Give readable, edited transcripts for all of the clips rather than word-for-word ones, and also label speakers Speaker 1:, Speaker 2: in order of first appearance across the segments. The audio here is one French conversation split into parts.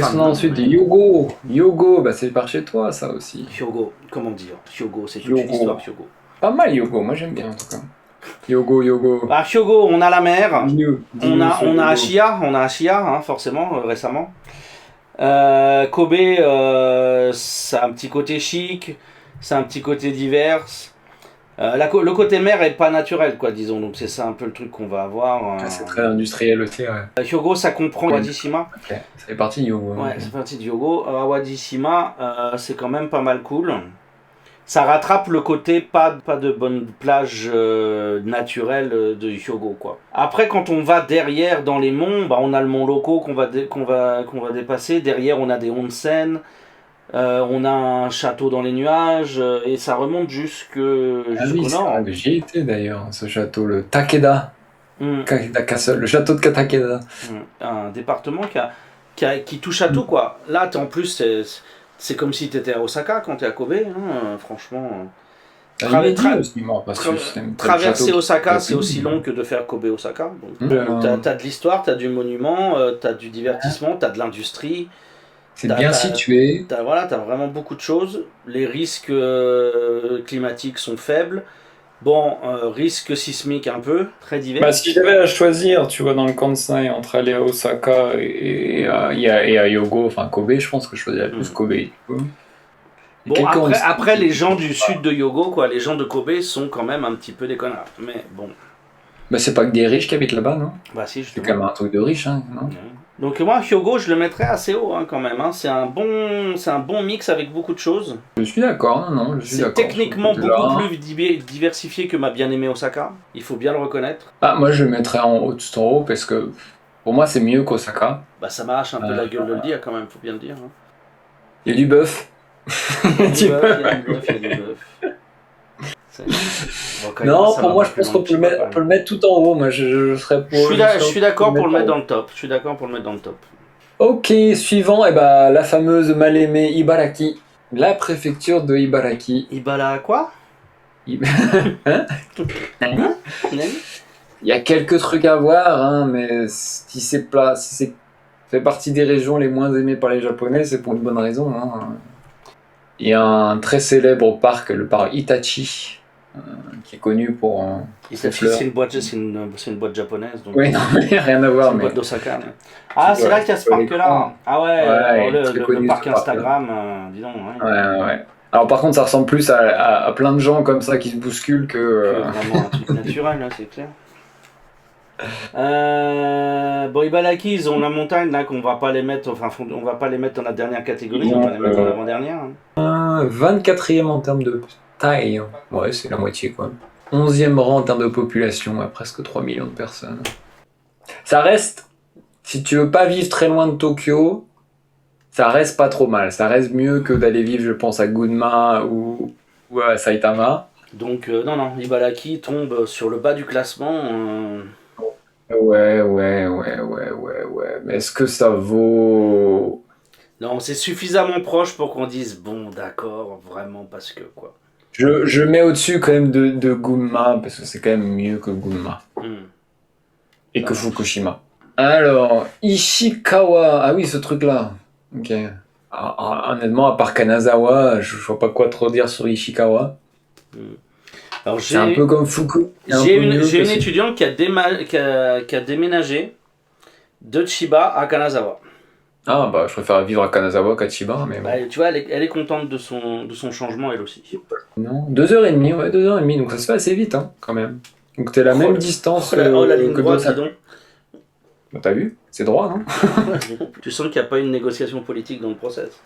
Speaker 1: qu'est-ce qu'on a ensuite? Hyogo. Hyogo, bah c'est par chez toi ça aussi.
Speaker 2: Hyogo, comment dire? Hyogo, c'est toute une histoire, Hyogo.
Speaker 1: Pas mal Hyogo, moi j'aime bien en tout cas. Hyogo.
Speaker 2: Bah, Hyogo, on a la mer, on a
Speaker 1: Hyogo.
Speaker 2: Ashia, hein, forcément, récemment. Kobe, ça a un petit côté chic, c'est un petit côté divers. Le côté mer est pas naturel, quoi, disons, donc c'est ça un peu le truc qu'on va avoir.
Speaker 1: C'est très industriel aussi, ouais.
Speaker 2: Hyogo, ça comprend Awadishima.
Speaker 1: Ok, ça fait partie de Hyogo.
Speaker 2: Ouais, c'est parti de Hyogo. Awadishima, c'est quand même pas mal cool. Ça rattrape le côté pas de bonne plage naturelle de Hyogo, quoi. Après, quand on va derrière dans les monts, bah, on a le mont Loko qu'on va dépasser. Derrière, on a des onsen. On a un château dans les nuages et ça remonte jusqu'au nord.
Speaker 1: J'y étais d'ailleurs, ce château, le Takeda. Takeda Castle, le château de Takeda.
Speaker 2: Un département qui touche à tout, quoi. Là, en plus, c'est comme si tu étais à Osaka quand tu es à Kobe, hein, franchement. Traverser Osaka, c'est aussi long que de faire Kobe-Osaka. T'as de l'histoire, t'as du monument, t'as du divertissement, t'as de l'industrie.
Speaker 1: C'est bien situé.
Speaker 2: T'as vraiment beaucoup de choses. Les risques climatiques sont faibles. Bon, risque sismique un peu, très divers.
Speaker 1: Bah, si j'avais à choisir, tu vois, dans le Kansai, entre aller à Osaka et à Hyogo, enfin Kobe, je pense que je choisirais plus Kobe.
Speaker 2: Bon, après, les gens du sud de Hyogo, quoi, les gens de Kobe sont quand même un petit peu des connards. Mais bon.
Speaker 1: Bah, c'est pas que des riches qui habitent là-bas, non?
Speaker 2: Bah si,
Speaker 1: c'est quand même un truc de riche, hein, non?
Speaker 2: Donc moi, Hyogo, je le mettrais assez haut, hein, quand même. Hein. C'est un bon mix avec beaucoup de choses.
Speaker 1: Je suis d'accord,
Speaker 2: c'est techniquement beaucoup plus diversifié que ma bien-aimée Osaka. Il faut bien le reconnaître.
Speaker 1: Ah, moi, je le mettrais en haut, tout en haut, parce que pour moi, c'est mieux qu'Osaka.
Speaker 2: Bah ça m'arrache un peu la gueule de le dire, quand même, faut bien le dire. Hein.
Speaker 1: Il y a du bœuf.
Speaker 2: Il y a du bœuf.
Speaker 1: Non, pour moi, je pense qu'on peut le mettre tout en haut. Moi, je serais pour.
Speaker 2: Je suis d'accord pour le mettre dans le top.
Speaker 1: Ok, suivant, la fameuse mal aimée Ibaraki. La préfecture de Ibaraki.
Speaker 2: Ibara quoi?
Speaker 1: Hein? Il y a quelques trucs à voir, hein, mais si c'est fait partie des régions les moins aimées par les Japonais, c'est pour une bonne raison. Hein. Il y a un très célèbre parc, le parc Itachi. Qui est connu pour
Speaker 2: Itachi, c'est une boîte japonaise. Donc
Speaker 1: oui, non, mais rien à voir.
Speaker 2: C'est une boîte d'Osaka. Ah, c'est là qu'il y a ce parc-là. Ah ouais, le parc Instagram, dis donc.
Speaker 1: Ouais. Alors par contre, ça ressemble plus à plein de gens comme ça qui se bousculent que
Speaker 2: vraiment un truc naturel, là, c'est clair. Bon, Ibaraki, ils ont la montagne là qu'on va pas les mettre, on va pas les mettre dans la dernière catégorie, on va les mettre dans l'avant-dernière.
Speaker 1: 24e en termes de taille, ouais, c'est la moitié quoi. 11e rang en termes de population, à presque 3 millions de personnes. Ça reste, si tu veux pas vivre très loin de Tokyo, ça reste pas trop mal. Ça reste mieux que d'aller vivre, je pense, à Gunma ou à Saitama.
Speaker 2: Donc, non, Ibaraki tombe sur le bas du classement.
Speaker 1: Ouais. Mais est-ce que ça vaut...
Speaker 2: Non, c'est suffisamment proche pour qu'on dise, bon, d'accord, vraiment, parce que quoi.
Speaker 1: Je mets au-dessus quand même de Gunma, parce que c'est quand même mieux que Gunma. Et que Fukushima. Alors, Ishikawa. Ah oui, ce truc-là. Ok. Honnêtement, à part Kanazawa, je vois pas quoi trop dire sur Ishikawa.
Speaker 2: Alors,
Speaker 1: c'est un peu comme Fuku.
Speaker 2: J'ai une étudiante qui a déménagé de Chiba à Kanazawa.
Speaker 1: Ah bah je préfère vivre à Kanazawa qu'à Chiba, mais bon.
Speaker 2: Tu vois, elle est contente de son changement elle aussi.
Speaker 1: Non, 2h30, ouais, 2h30, donc ça se fait assez vite hein, quand même. Donc t'es la même distance
Speaker 2: la ligne
Speaker 1: que
Speaker 2: droite, dis donc.
Speaker 1: Bah, t'as vu? C'est droit, non?
Speaker 2: Tu sens qu'il n'y a pas une négociation politique dans le process.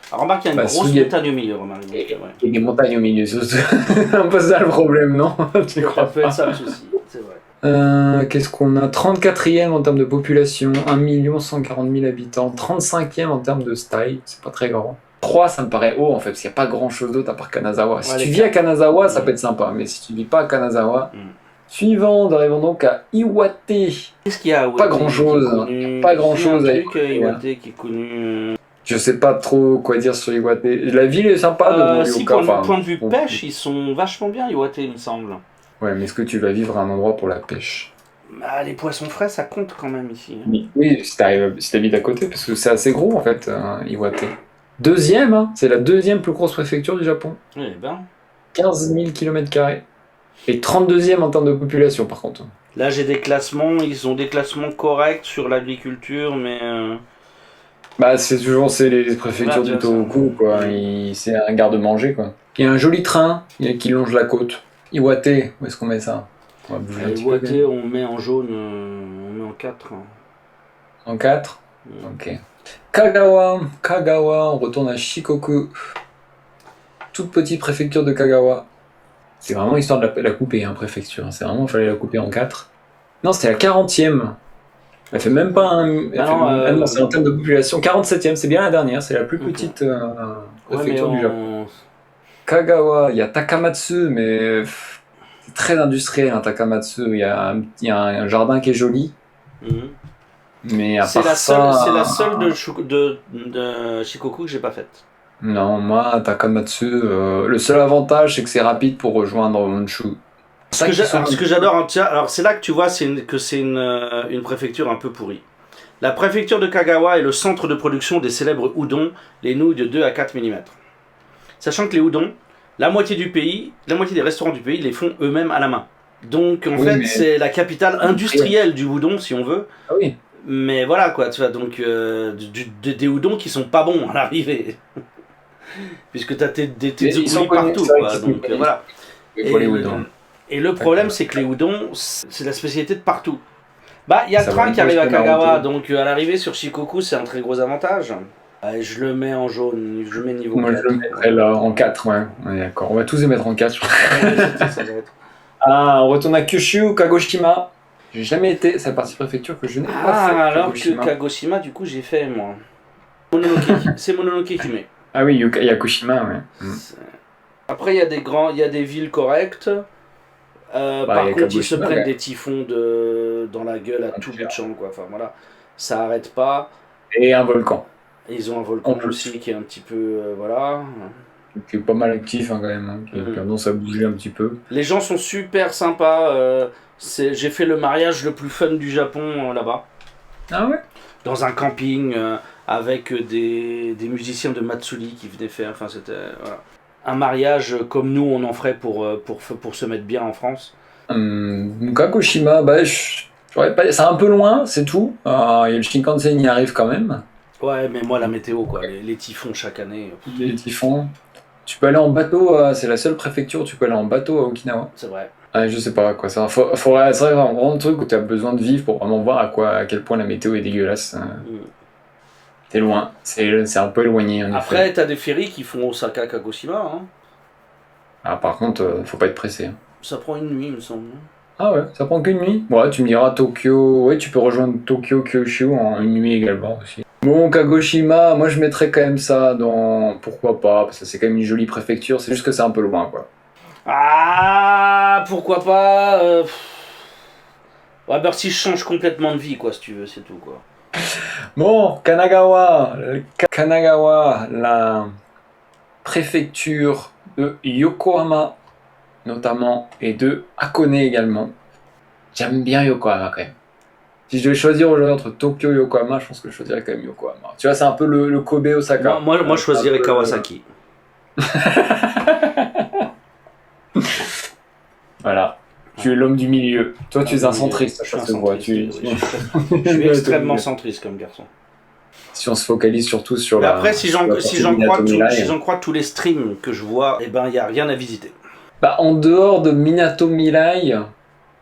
Speaker 2: Alors remarque, il y a une grosse montagne au milieu, remarque.
Speaker 1: Il y a des montagnes au milieu, c'est un peu ça le problème, non? Tu crois pas?
Speaker 2: Ça peut être ça le souci, c'est vrai.
Speaker 1: Qu'est-ce qu'on a? 34e en termes de population, 1 140 000 habitants, 35e en termes de style, c'est pas très grand. 3, ça me paraît haut en fait, parce qu'il n'y a pas grand chose d'autre à part Kanazawa. Si tu vis à Kanazawa, ça peut être sympa, mais si tu vis pas à Kanazawa... Suivant, nous arrivons donc à Iwate.
Speaker 2: Qu'est-ce qu'il y a à Iwate?
Speaker 1: Pas grand chose. Pas grand chose à
Speaker 2: Iwate qui est connu.
Speaker 1: Je sais pas trop quoi dire sur Iwate. La ville est sympa de Morioka.
Speaker 2: Point de vue pêche, ils sont vachement bien Iwate, il me semble.
Speaker 1: Ouais, mais est-ce que tu vas vivre à un endroit pour la pêche?
Speaker 2: Ah, les poissons frais, ça compte quand même ici.
Speaker 1: Oui, si t'habites à côté, parce que c'est assez gros en fait, Iwate. Deuxième, hein, c'est la deuxième plus grosse préfecture du Japon.
Speaker 2: Eh ben.
Speaker 1: 15 000 km². Et 32e en termes de population par contre.
Speaker 2: Là, j'ai des classements, ils ont des classements corrects sur l'agriculture, mais.
Speaker 1: Bah, c'est les préfectures
Speaker 2: Voilà,
Speaker 1: du
Speaker 2: tu vois,
Speaker 1: Tohoku, quoi. C'est un garde-manger, quoi. Il y a un joli train qui longe la côte. Iwate, où est-ce qu'on met ça? On va bouger un
Speaker 2: Et
Speaker 1: petit peu.
Speaker 2: Iwate,
Speaker 1: quand même.
Speaker 2: on met en jaune, on met en 4.
Speaker 1: En 4. Ok. Kagawa, on retourne à Shikoku. Toute petite préfecture de Kagawa. C'est vraiment histoire de la couper, hein, préfecture. C'est vraiment, il fallait la couper en 4. Non, c'était la 40e. Elle fait même pas un.
Speaker 2: Ah non,
Speaker 1: non, c'est en termes de population. 47e, c'est bien la dernière, c'est la plus petite préfecture du Japon. Kagawa, il y a Takamatsu, mais c'est très industriel, hein, Takamatsu. Il y a un jardin qui est joli.
Speaker 2: Mhm.
Speaker 1: Mais à
Speaker 2: C'est
Speaker 1: part
Speaker 2: la
Speaker 1: ça.
Speaker 2: seule, c'est la seule de Shikoku que j'ai pas faite.
Speaker 1: Non, moi, Takamatsu, le seul avantage, c'est que c'est rapide pour rejoindre Honshu.
Speaker 2: Ce que j'adore, alors c'est là que tu vois que c'est une préfecture un peu pourrie. La préfecture de Kagawa est le centre de production des célèbres udon, les nouilles de 2 à 4 mm. Sachant que les udon, la moitié des restaurants du pays les font eux-mêmes à la main. Donc en fait, c'est la capitale industrielle du udon, si on veut.
Speaker 1: Ah oui.
Speaker 2: Mais voilà quoi, tu vois, donc des udons qui sont pas bons à l'arrivée. Puisque t'as des tsukuri partout, quoi. Donc voilà. Et le problème, c'est que les udon, c'est la spécialité de partout. Bah, il y a le train qui arrive à Kagawa, donc à l'arrivée sur Shikoku, c'est un très gros avantage. Je le mets en jaune, je le mets niveau 4.
Speaker 1: Moi, je le mettrais là en 4, ouais. Ouais, d'accord. On va tous les mettre en 4, je crois. Ah, on retourne à Kyushu, Kagoshima. J'ai jamais été, c'est la partie préfecture que je n'ai pas fait.
Speaker 2: Alors que Kagoshima, du coup, j'ai fait, moi. C'est Mononoke qui met.
Speaker 1: Ah oui, Yakushima, ouais.
Speaker 2: Après, il y a des villes correctes. Par contre, ils se prennent des typhons dans la gueule à tout bout de champ, quoi. Enfin, voilà. Ça arrête pas.
Speaker 1: Et un volcan.
Speaker 2: Et ils ont un volcan aussi qui est un petit peu. Voilà.
Speaker 1: Qui est pas mal actif, hein, quand même. Hein, qui a tendance à bouger un petit peu.
Speaker 2: Les gens sont super sympas. J'ai fait le mariage le plus fun du Japon là-bas.
Speaker 1: Ah ouais?
Speaker 2: Dans un camping avec des musiciens de Matsuri qui venaient faire. Enfin, c'était. Voilà. Un mariage comme nous on en ferait pour se mettre bien en France.
Speaker 1: Kagoshima, bah, c'est un peu loin, c'est tout. Le Shinkansen y arrive quand même.
Speaker 2: Ouais, mais moi la météo, quoi. Les typhons chaque année.
Speaker 1: Les typhons. Tu peux aller en bateau, c'est la seule préfecture où tu peux aller en bateau à Okinawa.
Speaker 2: C'est vrai.
Speaker 1: Je sais pas quoi, c'est vrai, vraiment un truc où tu as besoin de vivre pour vraiment voir à quel point la météo est dégueulasse. T'es loin, c'est un peu éloigné.
Speaker 2: Après, t'as des ferries qui font Osaka-Kagoshima. Hein.
Speaker 1: Ah, par contre, faut pas être pressé. Hein.
Speaker 2: Ça prend une nuit, il me semble.
Speaker 1: Ah ouais, ça prend qu'une nuit? Ouais, tu me diras Tokyo. Ouais, tu peux rejoindre Tokyo, Kyushu en une nuit également aussi. Bon, Kagoshima, moi je mettrais quand même ça dans. Pourquoi pas? Parce que c'est quand même une jolie préfecture, c'est juste que c'est un peu loin, quoi.
Speaker 2: Ah, pourquoi pas Ouais, bah si je change complètement de vie, quoi, si tu veux, c'est tout, quoi.
Speaker 1: Bon, Kanagawa, la préfecture de Yokohama, notamment, et de Hakone également. J'aime bien Yokohama quand même. Si je devais choisir aujourd'hui entre Tokyo et Yokohama, je pense que je choisirais quand même Yokohama. Tu vois, c'est un peu le Kobe Osaka.
Speaker 2: Moi je choisirais Kawasaki.
Speaker 1: Voilà. Tu es l'homme du milieu. Toi, tu es un centriste.
Speaker 2: Je suis extrêmement centriste comme garçon.
Speaker 1: Si on se focalise surtout sur
Speaker 2: Après, si j'en crois tous les streams que je vois, eh ben, il n'y a rien à visiter.
Speaker 1: Bah, en dehors de Minato Mirai,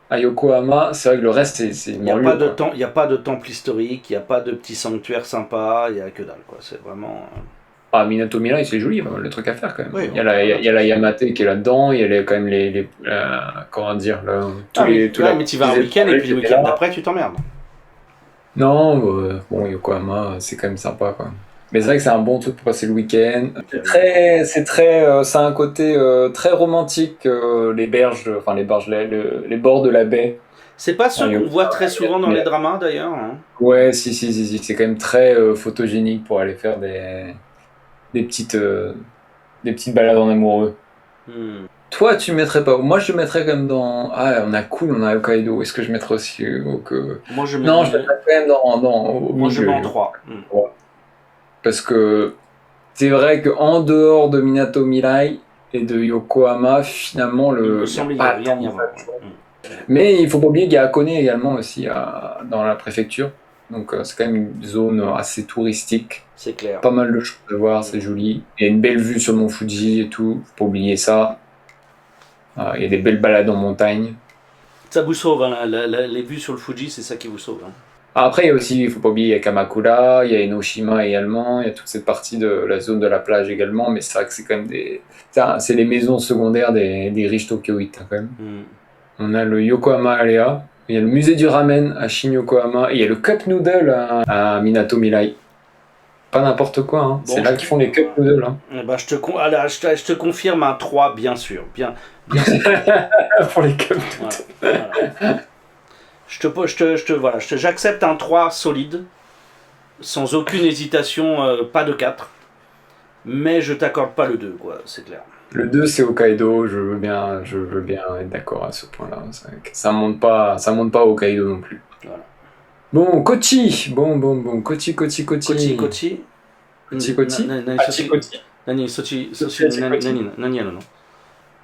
Speaker 1: à Yokohama, c'est vrai que le reste, c'est
Speaker 2: il n'y a pas de temple historique, il n'y a pas de petits sanctuaires sympas, il n'y a que dalle, quoi. C'est vraiment...
Speaker 1: Ah, Minato Mirai, c'est joli, il y a pas mal de trucs à faire quand même.
Speaker 2: Oui,
Speaker 1: il y a la Yamate qui est là-dedans, il y a quand même comment dire,
Speaker 2: mais tu vas un week-end et puis le week-end d'après, tu t'emmerdes.
Speaker 1: Non, bon, Yokohama, c'est quand même sympa, quoi. Mais c'est vrai que c'est un bon truc pour passer le week-end. C'est un côté très romantique, les bords de la baie.
Speaker 2: C'est pas ce qu'on voit très souvent dans les dramas, d'ailleurs. Hein.
Speaker 1: Ouais, si, c'est quand même très photogénique pour aller faire des petites balades en amoureux. Toi, tu mettrais pas où? Moi, je le mettrais quand même dans. Ah, on a cool, on a Hokkaido. Est-ce que je mettrais aussi
Speaker 2: Moi, je
Speaker 1: Non, je
Speaker 2: mets,
Speaker 1: mettrais quand même au
Speaker 2: moi, je
Speaker 1: milieu.
Speaker 2: mets en 3.
Speaker 1: Ouais. Parce que c'est vrai qu'en dehors de Minato Mirai et de Yokohama, finalement,
Speaker 2: Il me
Speaker 1: il n'y a
Speaker 2: semble qu'il n'y a
Speaker 1: pas
Speaker 2: rien
Speaker 1: tant
Speaker 2: y
Speaker 1: de
Speaker 2: avoir.
Speaker 1: factures. Mais il faut pas oublier qu'il y a Hakone également aussi dans la préfecture. Donc c'est quand même une zone assez touristique.
Speaker 2: C'est clair.
Speaker 1: Pas mal de choses à voir, c'est joli. Il y a une belle vue sur le mont Fuji et tout, faut pas oublier ça. Il y a des belles balades en montagne.
Speaker 2: Ça vous sauve, hein, les vues sur le Fuji, c'est ça qui vous sauve. Hein.
Speaker 1: Après, il y a aussi, il faut pas oublier, il y a Kamakura, il y a Enoshima également, il y a toute cette partie de la zone de la plage également, mais c'est vrai que c'est quand même c'est les maisons secondaires des riches tokyoïtes hein, quand même. On a le Yokohama Area, il y a le musée du ramen à Shin-Yokohama, et il y a le Cup Noodle à Minato Mirai. Pas n'importe quoi, hein. C'est là qu'ils font les Cup Noodles. Hein.
Speaker 2: Eh ben, je te confirme un 3, bien sûr. Bien
Speaker 1: Pour les Cup
Speaker 2: Noodles. Voilà. J'accepte un 3 solide, sans aucune hésitation, pas de 4. Mais je t'accorde pas le 2, quoi, c'est clair.
Speaker 1: Le 2 c'est Hokkaido, je veux bien être d'accord à ce point-là. Ça monte pas à Hokkaido non plus.
Speaker 2: Voilà.
Speaker 1: Bon, Kochi. Bon, Kochi.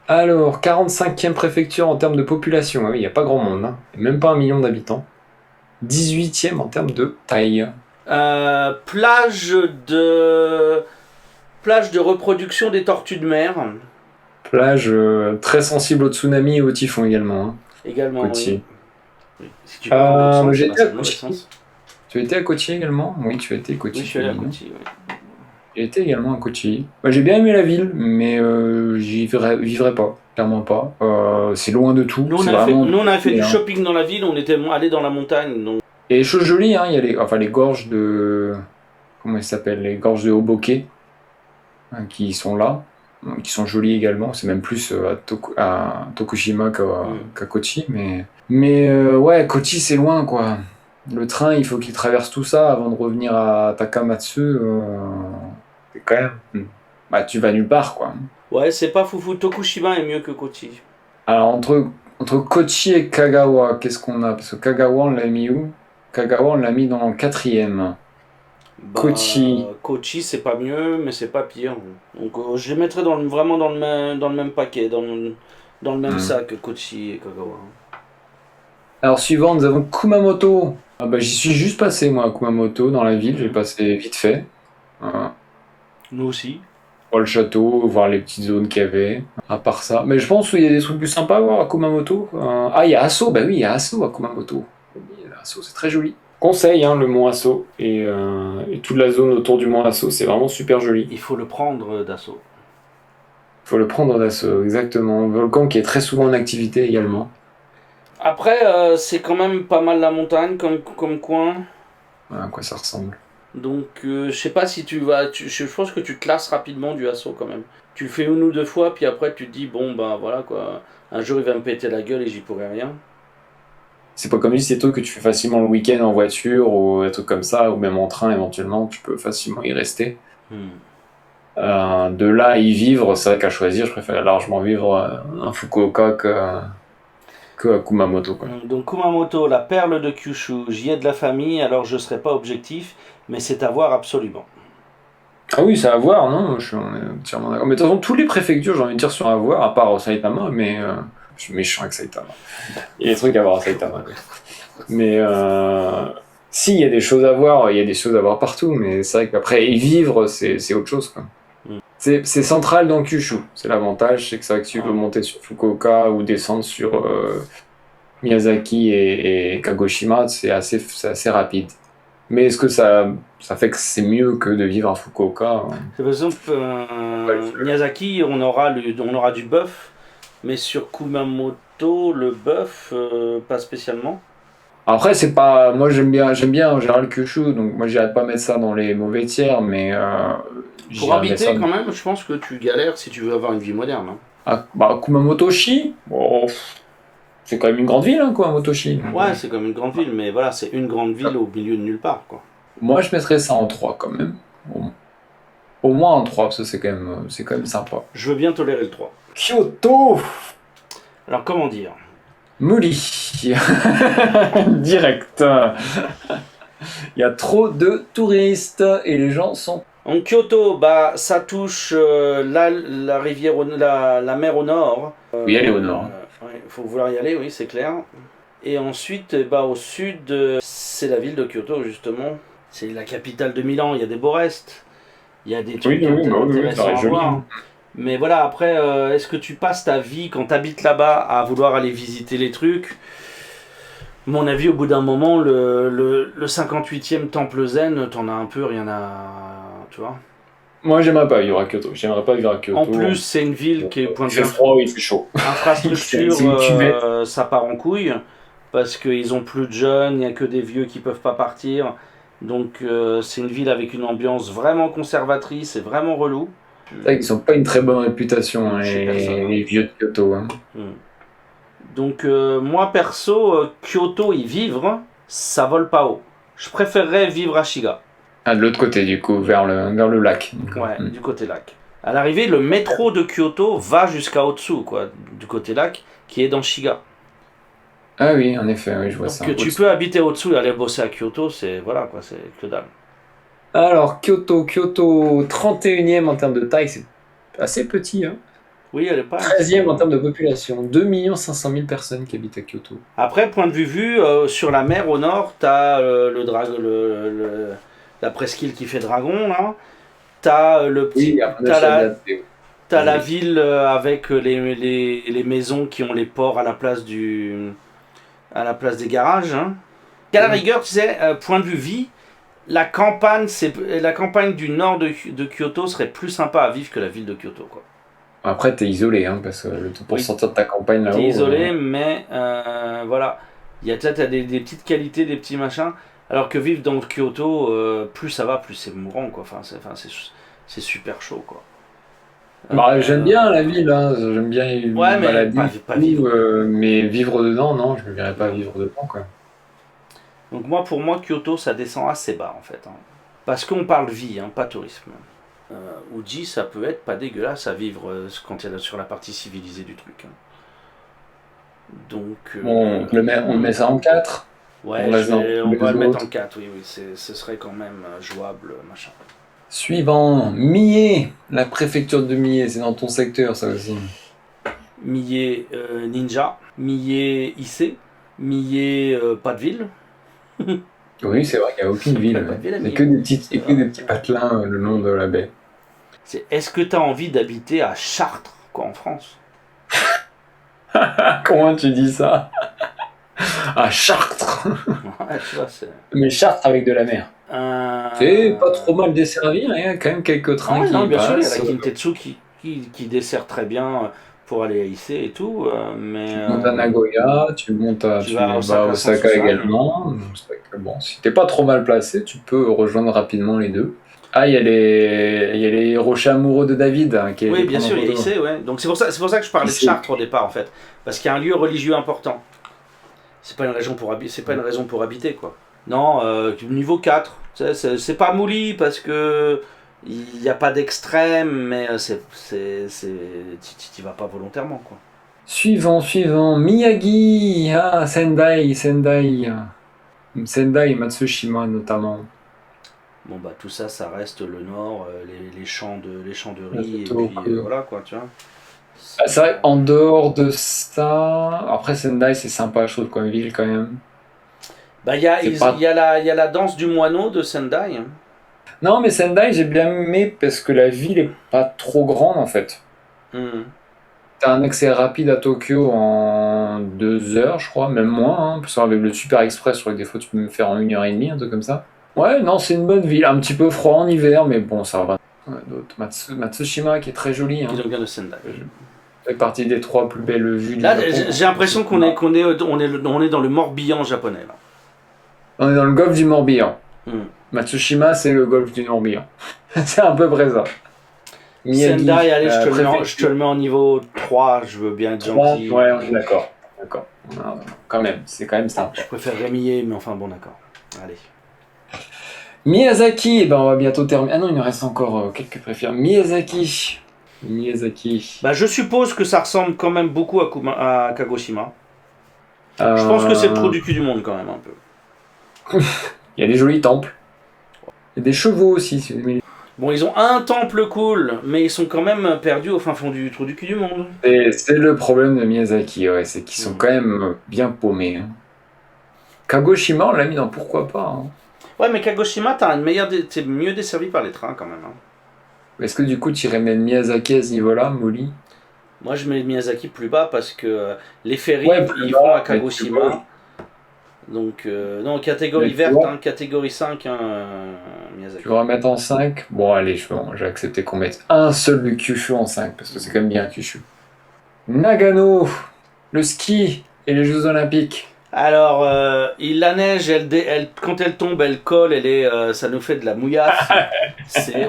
Speaker 1: Alors, 45e préfecture en termes de population. Il n'y a pas grand monde, hein. Même pas 1 million d'habitants. 18e en termes de taille.
Speaker 2: Plage de reproduction des tortues de mer.
Speaker 1: Plage très sensible au tsunami et au typhon également. Hein.
Speaker 2: Également,
Speaker 1: Kochi.
Speaker 2: Oui. Si tu parles
Speaker 1: j'ai été à Kochi. Tu as été à Kochi également? Oui, tu as été à Kochi.
Speaker 2: Oui, je suis allé à Kochi, oui.
Speaker 1: J'ai été également à Kochi. J'ai bien aimé la ville, mais j'y vivrais pas, clairement pas. C'est loin de tout.
Speaker 2: Nous, on a fait du shopping dans la ville, on était allé dans la montagne. Donc...
Speaker 1: Et les choses jolies, hein, il y a les gorges de... Comment elles s'appellent? Les gorges de Hoboke, hein, qui sont là, qui sont jolies également. C'est même plus à Tokushima qu'à Kochi. Mais ouais, Kochi, c'est loin, quoi. Le train, il faut qu'il traverse tout ça avant de revenir à Takamatsu. C'est quand même... Bah, tu vas nulle part, quoi.
Speaker 2: Ouais, c'est pas foufou. Tokushima est mieux que Kochi.
Speaker 1: Alors, entre Kochi et Kagawa, qu'est-ce qu'on a? Parce que Kagawa, on l'a mis où? Kagawa, on l'a mis dans le 4e. Kochi.
Speaker 2: Kochi, c'est pas mieux, mais c'est pas pire. Donc, je les mettrais vraiment dans le même paquet, dans le même sac que Kochi et Kagawa.
Speaker 1: Alors, suivant, nous avons Kumamoto. Ah bah, j'y suis juste passé, moi, à Kumamoto, dans la ville. J'ai passé vite fait.
Speaker 2: Nous aussi.
Speaker 1: Voir le château, voir les petites zones qu'il y avait. À part ça. Mais je pense qu'il y a des trucs plus sympas à voir à Kumamoto. Il y a Asso. Bah oui, il y a Asso à Kumamoto. Asso, c'est très joli. Conseil, hein, le mont Asso. Et toute la zone autour du mont Asso, c'est vraiment super joli.
Speaker 2: Il faut le prendre d'assaut.
Speaker 1: Il faut le prendre d'assaut, exactement. Volcan qui est très souvent en activité également.
Speaker 2: Après, c'est quand même pas mal la montagne comme coin.
Speaker 1: À quoi ça ressemble.
Speaker 2: Donc, je sais pas si tu vas... je pense que tu te lasses rapidement du assaut quand même. Tu le fais 1 ou 2 fois, puis après tu te dis, bon, bah voilà quoi. Un jour il va me péter la gueule et j'y pourrai rien.
Speaker 1: C'est pas comme si c'est trucs que tu fais facilement le week-end en voiture ou des trucs comme ça, ou même en train éventuellement, tu peux facilement y rester. De là à y vivre, c'est vrai qu'à choisir, je préfère largement vivre un Fukuoka que à Kumamoto. Quoi.
Speaker 2: Donc Kumamoto, la perle de Kyushu, j'y ai de la famille, alors je serai pas objectif, mais c'est à voir absolument.
Speaker 1: Ah oui, c'est à voir, non? On est entièrement d'accord. Mais de toute façon, toutes les préfectures, j'ai envie de dire, sont à voir, à part Saitama, mais je suis méchant avec Saitama. Il y a des trucs à voir à Saitama. Mais si, il y a des choses à voir, il y a des choses à voir partout, mais c'est vrai qu'après, y vivre, c'est autre chose, quoi. C'est central dans Kyushu, c'est l'avantage, c'est que c'est vrai que si tu veux monter sur Fukuoka ou descendre sur Miyazaki et Kagoshima, c'est assez rapide. Mais est-ce que ça fait que c'est mieux que de vivre à Fukuoka?
Speaker 2: Par exemple, Miyazaki, on aura du bœuf, mais sur Kumamoto, le bœuf, pas spécialement.
Speaker 1: Après, c'est pas... Moi, j'aime bien en général Kyushu, donc moi, j'irais pas mettre ça dans les mauvais tiers, mais...
Speaker 2: Pour habiter, quand même, je pense que tu galères si tu veux avoir une vie moderne. Hein.
Speaker 1: Kumamoto-shi, c'est quand même une grande ville, hein, Kumamoto-shi.
Speaker 2: Ouais, c'est comme une grande ville, mais voilà, c'est une grande ville au milieu de nulle part, quoi.
Speaker 1: Moi, je mettrais ça en 3, quand même. Bon. Au moins un 3, ça c'est quand même sympa.
Speaker 2: Je veux bien tolérer le 3.
Speaker 1: Kyoto.
Speaker 2: Alors, comment dire?
Speaker 1: Mouli. Direct. Il y a trop de touristes et les gens sont...
Speaker 2: Donc, Kyoto, bah, ça touche la rivière, la mer au nord.
Speaker 1: Oui, elle est au nord.
Speaker 2: Il faut vouloir y aller, oui, c'est clair. Et ensuite, bah, au sud, c'est la ville de Kyoto, justement. C'est la capitale de Milan, il y a des beaux restes. Il y a des trucs intéressants à voir. Mais voilà, après, est-ce que tu passes ta vie, quand tu habites là-bas, à vouloir aller visiter les trucs? Mon avis, au bout d'un moment, le 58e temple zen, t'en as un peu rien à... Tu vois?
Speaker 1: Moi, j'aimerais pas vivre à Kyoto.
Speaker 2: En plus, c'est une ville qui est point de
Speaker 1: vue... Il fait froid, il fait chaud.
Speaker 2: Infrastructure,
Speaker 1: C'est une cuvette.
Speaker 2: ça part en couille. Parce qu'ils ont plus de jeunes, il n'y a que des vieux qui peuvent pas partir. Donc c'est une ville avec une ambiance vraiment conservatrice et vraiment relou.
Speaker 1: C'est vrai qu'ils n'ont pas une très bonne réputation, hein,
Speaker 2: Chez personne,
Speaker 1: les vieux de Kyoto. Hein.
Speaker 2: Donc moi perso, Kyoto y vivre, ça vole pas haut. Je préférerais vivre à Shiga.
Speaker 1: Ah, de l'autre côté, du coup, vers le lac.
Speaker 2: Ouais, du côté lac. À l'arrivée, le métro de Kyoto va jusqu'à Otsu, quoi, du côté lac, qui est dans Shiga.
Speaker 1: Ah oui, en effet, oui, je vois
Speaker 2: Donc
Speaker 1: ça.
Speaker 2: tu peux habiter Otsu et aller bosser à Kyoto, c'est voilà quoi, c'est que dalle.
Speaker 1: Alors, Kyoto, 31e en termes de taille, c'est assez petit. Hein.
Speaker 2: Oui, elle est pas.
Speaker 1: 13e en termes de population, 2 500 000 personnes qui habitent à Kyoto.
Speaker 2: Après, point de vue, sur la mer au nord, t'as la presqu'île qui fait dragon, là. T'as le petit.
Speaker 1: Oui,
Speaker 2: T'as la ville avec les maisons qui ont les ports à la place des garages. Hein. À la rigueur, tu sais, point de vue vie, la campagne du nord de Kyoto serait plus sympa à vivre que la ville de Kyoto, quoi.
Speaker 1: Après, t'es isolé, hein, parce que pour sortir de ta campagne là-haut...
Speaker 2: T'es isolé, mais voilà. Il y a peut-être des petites qualités, des petits machins. Alors que vivre dans Kyoto, plus ça va, plus c'est mourant, quoi. C'est super chaud, quoi.
Speaker 1: J'aime bien la ville, hein. J'aime bien
Speaker 2: ouais, mais
Speaker 1: balader,
Speaker 2: pas vivre.
Speaker 1: mais vivre dedans, non, je ne me verrais pas vivre dedans, quoi.
Speaker 2: Donc pour moi, Kyoto, ça descend assez bas, en fait. Hein. Parce qu'on parle vie, hein, pas tourisme. Uji, ça peut être pas dégueulasse à vivre quand il y a sur la partie civilisée du truc. Hein. Donc...
Speaker 1: on le met ça en 4.
Speaker 2: Ouais, on va le mettre en 4, oui, ce serait quand même jouable, machin.
Speaker 1: Suivant, Mie, la préfecture de Mie, c'est dans ton secteur ça aussi.
Speaker 2: Mie Ninja, Mie Issei, Mie pas de ville.
Speaker 1: Oui, c'est vrai qu'il n'y a aucune ville. Il n'y a que des petits patelins le long de la baie.
Speaker 2: Est-ce que tu as envie d'habiter à Chartres, quoi, en France?
Speaker 1: Comment tu dis ça? À Chartres.
Speaker 2: Ouais, tu vois,
Speaker 1: mais Chartres avec de la mer. C'est pas trop mal desservi, il y a quand même quelques trains qui
Speaker 2: non, bien sûr, il y a
Speaker 1: passent.
Speaker 2: la Kintetsu qui dessert très bien pour aller à Issei et tout. Mais,
Speaker 1: tu montes à Nagoya, tu vas à Osaka également. Bon, si t'es pas trop mal placé, tu peux rejoindre rapidement les deux. Ah, il y a les rochers amoureux de David. Hein,
Speaker 2: oui, bien sûr, il y a Issei, ouais. Donc c'est pour ça que je parlais de Chartres au départ, en fait. Parce qu'il y a un lieu religieux important. C'est pas une raison pour habiter, quoi. Non, niveau 4. C'est pas mouli parce que il n'y a pas d'extrême, mais t'y vas pas volontairement, quoi.
Speaker 1: Suivant, Miyagi, Sendai, Matsushima notamment.
Speaker 2: Bon bah tout ça, ça reste le nord, les champs de riz, et puis voilà quoi, tu vois.
Speaker 1: C'est vrai, en dehors de ça, après Sendai c'est sympa, je trouve, comme ville quand même.
Speaker 2: Bah il y a la danse du moineau de Sendai. Hein.
Speaker 1: Non mais Sendai j'ai bien aimé parce que la ville est pas trop grande en fait. T'as un accès rapide à Tokyo en 2 heures je crois, même moins, hein, parce qu'avec le Super Express je crois que des fois tu peux me faire en 1h30, un truc comme ça. Ouais non c'est une bonne ville, un petit peu froid en hiver mais bon ça va. Matsushima qui est très joli. Hein.
Speaker 2: Qui vient de Sendai.
Speaker 1: fait partie des 3 plus belles vues du
Speaker 2: Là,
Speaker 1: Japon.
Speaker 2: J'ai l'impression qu'on est dans le Morbihan japonais. Là.
Speaker 1: On est dans le golfe du Morbihan. Matsushima, c'est le golfe du Morbihan. C'est à peu près ça.
Speaker 2: Miyagi, Sendai, allez, je te le mets en niveau 3, je veux bien être gentil.
Speaker 1: Ouais, on est d'accord. Quand même, c'est quand même ça.
Speaker 2: Je préfère Rémillé, mais enfin bon, d'accord. Allez.
Speaker 1: Miyazaki, eh ben on va bientôt terminer. Ah non, il nous reste encore quelques préférés. Miyazaki. Miyazaki.
Speaker 2: Bah, je suppose que ça ressemble quand même beaucoup à Kagoshima. Je pense que c'est le trou du cul du monde quand même un peu.
Speaker 1: Il y a des jolis temples. Il y a des chevaux aussi. Si vous aimez.
Speaker 2: Bon, ils ont un temple cool, mais ils sont quand même perdus au fin fond du trou du cul du monde.
Speaker 1: Et c'est le problème de Miyazaki, ouais, c'est qu'ils sont quand même bien paumés. Hein. Kagoshima, on l'a mis dans pourquoi pas. Hein.
Speaker 2: Ouais, mais Kagoshima, t'es mieux desservi par les trains quand même. Hein.
Speaker 1: Est-ce que du coup tu irais mettre Miyazaki à ce niveau-là, Molly?
Speaker 2: Moi, je mets Miyazaki plus bas parce que les ferries,
Speaker 1: Ouais,
Speaker 2: ils
Speaker 1: bas,
Speaker 2: vont à
Speaker 1: mais
Speaker 2: Kagoshima. Donc, non, catégorie verte, hein, catégorie 5, hein, Miyazaki.
Speaker 1: Tu vas remettre en 5? Bon, allez, j'ai accepté qu'on mette un seul Kyushu en 5, parce que c'est quand même bien Kyushu. Nagano, le ski et les Jeux Olympiques.
Speaker 2: Alors, la neige, quand elle tombe, elle colle, ça nous fait de la mouillasse.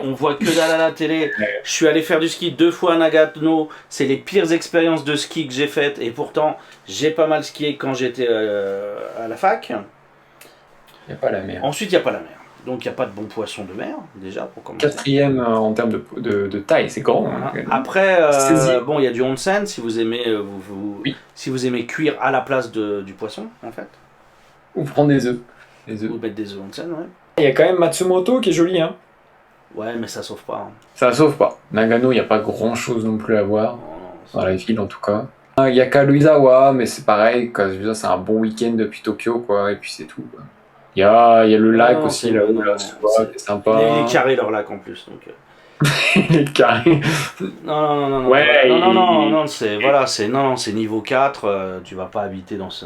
Speaker 2: On voit que dalle à la télé. Je suis allé faire du ski 2 fois à Nagano. C'est les pires expériences de ski que j'ai faites. Et pourtant, j'ai pas mal skié quand j'étais à la fac.
Speaker 1: Il n'y a pas la mer.
Speaker 2: Ensuite, il n'y a pas la mer. Donc, il n'y a pas de bons poissons de mer, déjà, pour commencer.
Speaker 1: 4e en termes de taille, c'est grand. Hein.
Speaker 2: Après, bon, il y a du onsen si vous aimez,
Speaker 1: oui.
Speaker 2: si vous aimez cuire à la place du poisson, en fait.
Speaker 1: Ou prendre des œufs.
Speaker 2: Ou mettre des œufs onsen, ouais.
Speaker 1: Il y a quand même Matsumoto qui est joli, hein.
Speaker 2: Ouais, mais ça sauve pas. Hein.
Speaker 1: Ça sauve pas. Nagano, il n'y a pas grand chose non plus à voir.
Speaker 2: Non,
Speaker 1: dans la ville, en tout cas. Il y a Karuizawa, mais c'est pareil, c'est un bon week-end depuis Tokyo, quoi, et puis c'est tout. Quoi. Il y a le lac aussi, là où là, c'est sympa.
Speaker 2: Il est carré leur lac en plus. Donc...
Speaker 1: Il est carré.
Speaker 2: Non.
Speaker 1: Ouais,
Speaker 2: non, c'est niveau 4, tu vas pas habiter dans ce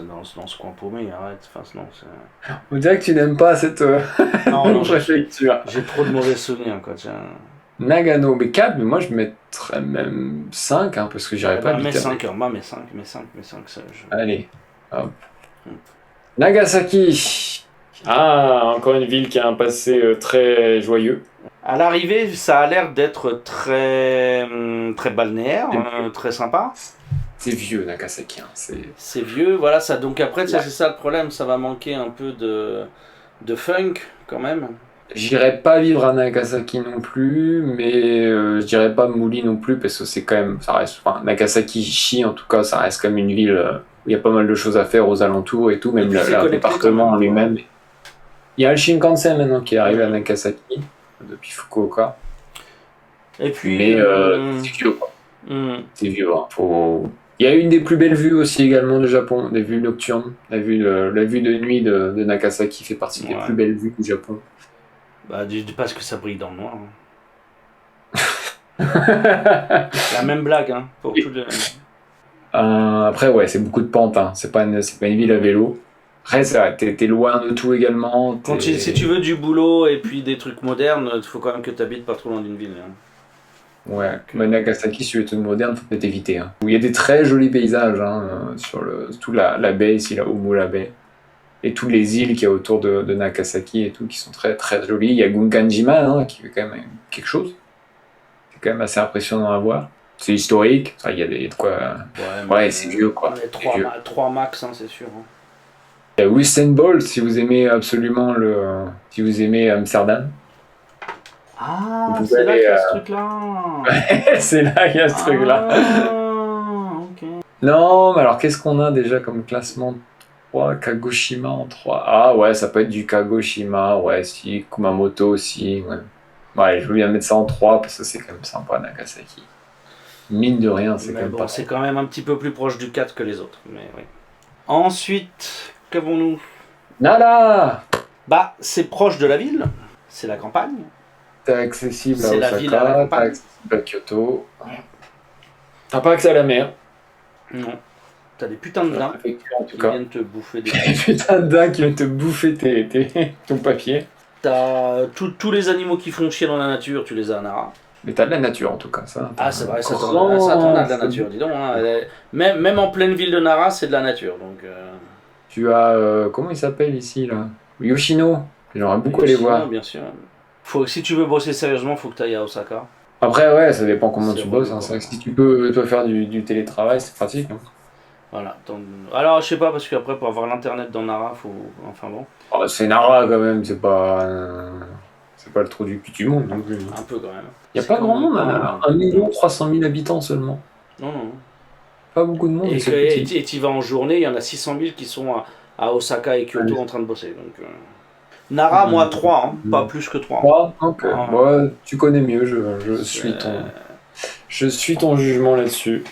Speaker 2: coin paumé, arrête. Enfin, non,
Speaker 1: on dirait que tu n'aimes pas cette préfecture.
Speaker 2: J'ai trop de mauvais souvenirs, quoi, tiens.
Speaker 1: Nagano, mais 4, mais moi je mettrais même 5, hein, parce que j'irais pas habiter.
Speaker 2: Mais 5, ça,
Speaker 1: Allez, hop. Nagasaki. Ah, encore une ville qui a un passé très joyeux.
Speaker 2: À l'arrivée, ça a l'air d'être très balnéaire, très sympa.
Speaker 1: C'est vieux, Nagasaki. Hein,
Speaker 2: c'est vieux, voilà. Ça. Donc après, c'est ça le problème, ça va manquer un peu de funk quand même.
Speaker 1: J'irais pas vivre à Nagasaki non plus, mais je dirais pas Mouli non plus, parce que c'est quand même, ça reste, enfin, Nagasaki-Shi en tout cas, ça reste comme une ville où il y a pas mal de choses à faire aux alentours et tout, même le département en lui-même. Il y a le Shinkansen maintenant qui est arrivé à Nagasaki, depuis Fukuoka.
Speaker 2: Et puis,
Speaker 1: mais c'est vieux, quoi. C'est vieux, hein. Il y a une des plus belles vues aussi également du Japon, des vues nocturnes. La vue de nuit de Nagasaki fait partie des plus belles vues du Japon.
Speaker 2: Bah, parce que ça brille dans le noir. Hein. La même blague, hein, pour tout le...
Speaker 1: Après, ouais, c'est beaucoup de pentes, hein. C'est pas une ville à vélo. Après, t'es loin de tout également.
Speaker 2: Si tu veux du boulot et puis des trucs modernes, il faut quand même que tu habites pas trop loin d'une ville. Hein.
Speaker 1: Ouais, mais Nagasaki, si tu veux être moderne, faut peut-être éviter. Hein. Il y a des très jolis paysages hein, sur toute la baie, ici, la Omura baie. Et toutes les îles qu'il y a autour de Nagasaki et tout, qui sont très très jolies. Il y a Gunkanjima, hein, qui fait quand même quelque chose. C'est quand même assez impressionnant à voir. C'est historique, il y a de quoi... Ouais, c'est vieux, quoi.
Speaker 2: 3 max, hein, c'est sûr. Hein.
Speaker 1: Il y a Usain Bolt, si vous aimez absolument si vous aimez Amsterdam.
Speaker 2: Ah, c'est là qu'il y a ce truc-là.
Speaker 1: C'est là qu'il y a ce truc-là.
Speaker 2: Okay.
Speaker 1: Non, mais alors qu'est-ce qu'on a déjà comme classement 3, Kagoshima en 3. Ah ouais, ça peut être du Kagoshima, ouais, si, Kumamoto aussi, ouais. Ouais, je veux bien mettre ça en 3 parce que c'est quand même sympa, Nagasaki. Mine de rien, c'est quand même pas...
Speaker 2: C'est quand même un petit peu plus proche du 4 que les autres, mais oui. Ensuite, qu'avons-nous?
Speaker 1: Nada.
Speaker 2: Bah, c'est proche de la ville, c'est la campagne.
Speaker 1: T'es accessible à
Speaker 2: Osaka,
Speaker 1: t'es accessible à Kyoto. T'as pas accès à la mer.
Speaker 2: Non. T'as des putains de daims qui viennent te bouffer des
Speaker 1: putains de daims qui viennent te bouffer ton papier.
Speaker 2: T'as tous les animaux qui font chier dans la nature, tu les as à Nara.
Speaker 1: Mais t'as de la nature en tout cas, ça.
Speaker 2: Ah, c'est vrai, ça t'en a de la nature, dis donc. Hein. Même en pleine ville de Nara, c'est de la nature. Donc,
Speaker 1: Tu as. Comment il s'appelle ici là? Yoshino. J'aimerais beaucoup aller voir.
Speaker 2: Bien sûr. Si tu veux bosser sérieusement, faut que tu ailles à Osaka.
Speaker 1: Après, ouais, ça dépend comment tu bosses. Hein. C'est vrai que si tu peux toi faire du télétravail, c'est pratique. Hein.
Speaker 2: Voilà. Alors, je sais pas, parce qu'après, pour avoir l'internet dans Nara, faut. Enfin bon,
Speaker 1: Oh, c'est Nara quand même, c'est pas le trou du cul du monde non plus.
Speaker 2: un peu quand même.
Speaker 1: Y a
Speaker 2: C'est
Speaker 1: pas
Speaker 2: quand
Speaker 1: grand
Speaker 2: même
Speaker 1: monde à
Speaker 2: pas-
Speaker 1: Nara. 1 300 000 habitants seulement.
Speaker 2: Non, non.
Speaker 1: Pas beaucoup de monde, mais
Speaker 2: Et
Speaker 1: c'est petit.
Speaker 2: tu vas en journée, il y en a 600 000 qui sont à Osaka et Kyoto
Speaker 1: Ouais.
Speaker 2: en train de bosser. Donc, Nara, moi, 3, hein, pas
Speaker 1: Mm.
Speaker 2: plus que 3.
Speaker 1: Ok.
Speaker 2: Ah,
Speaker 1: Bon, tu connais mieux,
Speaker 2: c'est-
Speaker 1: je suis ton jugement là-dessus.